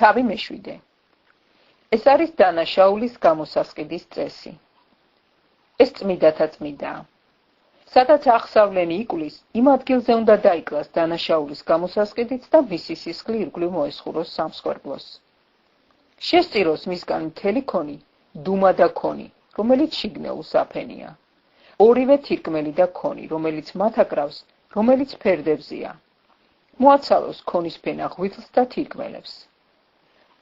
თავი მეშვიდე. ეს არის დანა შაულის გამოსასყიდის წესი. ეს წმიდათა წმიდაა. სადაც აღსავლენი იკვლის, იმ ადგილზე უნდა დაიკლას დანა შაულის გამოსასყიდიც და მისი სისხლი ირგვლივ მოესხუროს სამსხვერპლოს. შესწიროს მისგან მთელი ქონი, დუმა და ქონი, რომელიც შიგნეულს აფენია. ორივე თირკმელი და ქონი, რომელიც მათ აკრავს, რომელიც ფერდებზეა. მოაცალოს ქონის ფენა ღვიძლს და თირკმელებს.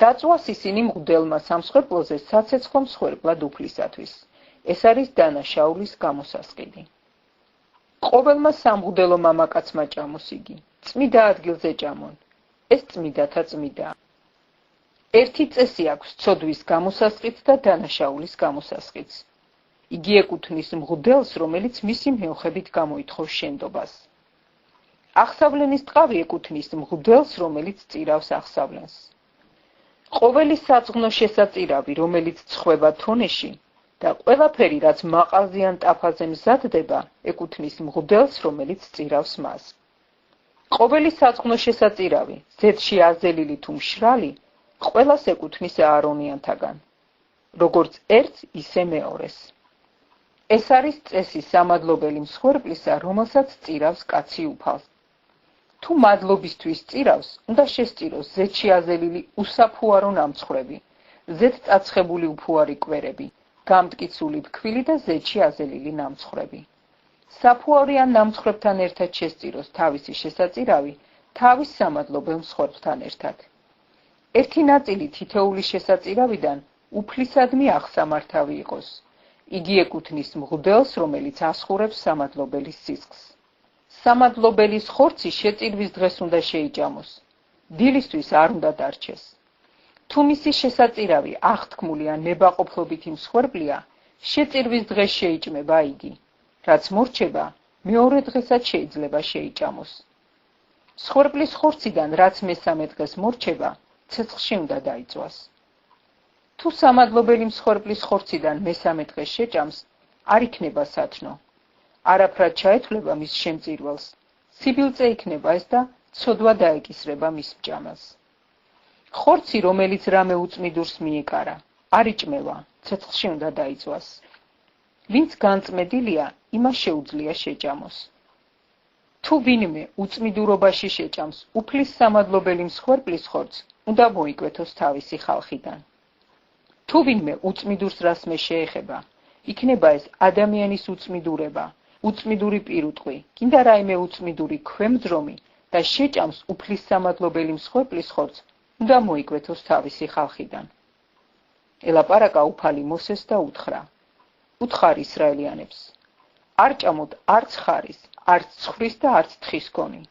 დაწვას ისინი მღვდელმა სამსხვერპლოზე საცეცხლო მსხვერპლად უფლისათვის. ეს არის დანა შაულის გამოსასყიდი. ყოველმა სამღვდელო მამაკაცმა ჭამოს იგი, წმიდა ადგილზე ჭამონ. ეს წმიდათა წმიდაა. ერთი წესი აქვს ცოდვის გამოსასყიდს და დანა შაულის გამოსასყიდს. იგი ეკუთვნის მღვდელს, რომელიც მისი მეოხებით გამოითხოვს შენდობას. აღსავლენის ტყავი ეკუთვნის მღვდელს, რომელიც წირავს აღსავლენს. ყოველი საძღვნო შესაწირავი, რომელიც ცხვება თონეში და ყველაფერი, რაც მაყალზე ან ტაფაზე მზადდება, ეკუთვნის მღვდელს, რომელიც წირავს მას. ყოველი საძღვნო შესაწირავი, ზედში აზელილი თუ მშრალი, ყველას ეკუთვნის აარონიანთაგან, როგორც ერთს, ისე მეორეს. ეს არის წესი სამადლობელი მსხვერპლისა, რომელსაც წირავს კაცი უფალს. თუ მადლობისთვის წირავს, უნდა შესწიროს ზედში აზელილი უსაფუარო ნამცხრები, ზედ წაცხებული უფუარი კვერები, გამტკიცული ფქვილი და ზედში აზელილი ნამცხრები. საფუარიან ნამცხრებთან ერთად შესწიროს თავისი შესაწირავი, თავის სამადლობელ მსხვერპლთან ერთად. ერთი ნაწილი თითოეული შესაწირავიდან უფლისადმი აღსამართავი იყოს. იგი ეკუთვნის მღვდელს, რომელიც ასხურებს სამადლობელის სისხლს. სამადლობელის ხორცი შეწირვის დღეს უნდა შეიჭამოს. დილისთვის არ უნდა დარჩეს. თუ მისი შესაწირავი აღთქმული ან ნებაყოფლობითი მსხვერპლია, შეწირვის დღეს შეიჭმება იგი. რაც მორჩება, მეორე დღესაც შეიძლება შეიჭამოს. მსხვერპლის ხორციდან, რაც მესამე დღეს მორჩება, ცეცხლში უნდა დაიწვას. თუ სამადლობელი მსხვერპლის ხორციდან მესამე დღეს შეჭამს, არ იქნება სათნო. არაფრად ჩაეთვლება მის შემწირველს. სიბილწე იქნება ეს და ცოდვა დაეკისრება მის მჭამელს. ხორცი, რომელიც რამე უწმიდურს მიეკარა, არ იჭმევა, ცეცხლში უნდა დაიწვას. ვინც განწმედილია, იმას შეუძლია შეჭამოს. თუ ვინმე უწმიდურობაში შეჭამს უფლის სამადლობელი მსხვერპლის ხორცს, უნდა მოიკვეთოს თავისი ხალხიდან. თუ ვინმე უწმიდურს რასმე შეეხება, იქნება ეს ადამიანის უწმიდურება, უწმიდური პირუტყვი, კიდე რაიმე უწმიდური ქვემძრომი და შეჭამს უფლის სამადლობელი მსხვერპლის ხორცს, უნდა მოიკვეთოს თავისი ხალხიდან. ელაპარაკა უფალი მოსეს და უთხრა ისრაელიანებს: არ ჭამოთ არც ხარის, არც ცხვრის და არც თხის ქონი.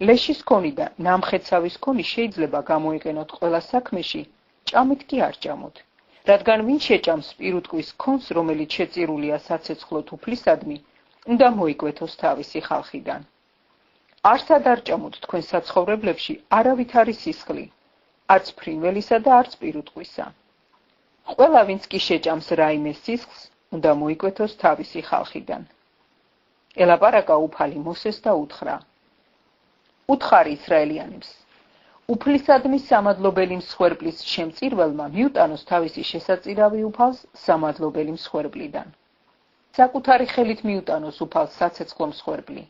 ლეშის ქონი და ნამხეცავის ქონი შეიძლება გამოიყენოთ ყველა საქმეში, ჭამით კი არ ჭამოთ. რადგან ვინ შეჭამს პირუტყვის ქონს, რომელიც შეწირულია საცეცხლოდ უფლისადმი, უნდა მოიკვეთოს თავისი ხალხიდან. არსად არ ჭამოთ თქვენ საცხოვრებლებში არავით არის სისხლი, არც ფრინველისა და არც პირუტყვისა. ყველა ვინც კი შეჭამს რაიმე სისხლს, უნდა მოიკვეთოს თავისი ხალხიდან. ელაპარაკა უფალი მოსეს და უთხრა ისრაელიანებს: უფლისადმი სამადლობელი მსხვერპლის შემწირველმა მიუტანოს თავისი შესაწირავი უფალს სამადლობელი მსხვერპლიდან. საკუთარი ხელით მიუტანოს უფალს საცეცხლო მსხვერპლი.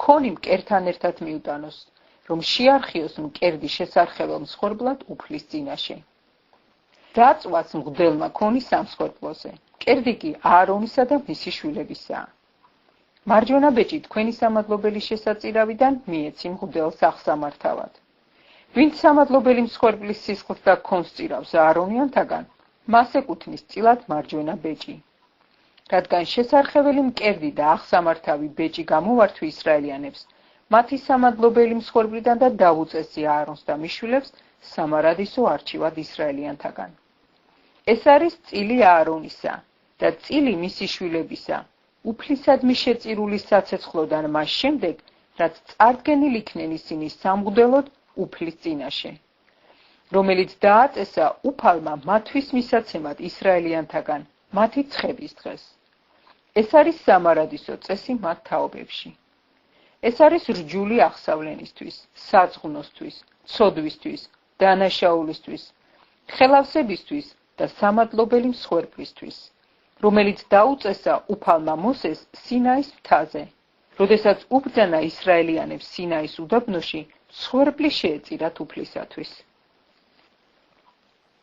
ქონი მკერთან ერთად მიუტანოს, რომ შეარხიოს მკერდი შესარხეველ მსხვერპლად უფლის წინაშე. დაწვას მღვდელმა ქონი სამსხვერპლოზე, მკერდი კი აარონისა და მისი შვილებისაა. მარჯვენა ბეჭი თქვენი სამადლობელი შესაწირავიდან მიეცი მღვდელს აღსამართავად. ვინც სამადლობელი მსხვერპლის სისხლს და ქონს წირავს აარონიანთაგან, მას ეკუთვნის წილად მარჯვენა ბეჭი. რადგან შესარხეველი მკერდი და აღსამართავი ბეჭი გამოვართვი ისრაელიანებს, მათი სამადლობელი მსხვერპლიდან და დაუწესი აარონს და მის შვილებს სამარადისო არჩივად ისრაელიანთაგან. ეს არის წილი აარონისა და წილი მისი შვილებისა, უფლისადმი შეწირული საცეცხლოდან მას შემდეგ, რაც წარდგენილ იქნენ ისინი სამღვდელოდ უფლის წინაშე, რომელიც დააწესა უფალმა მათთვის მისაცემად ისრაელიანთაგან მათი ცხების დღეს. ეს არის სამარადისო წესი მათ თაობებში. ეს არის რჯული აღსავლენისთვის, საძღვნოსთვის, ცოდვისთვის, დანაშაულისთვის, ხელავსებისთვის და სამადლობელი მსხვერპლისთვის, რომელიც დაუწესა უფალმა მოსეს სინაის მთაზე, როდესაც უბრძანა ისრაელიანებს სინაის უდაბნოში, მსხვერპლი შეეწირათ უფლისათვის.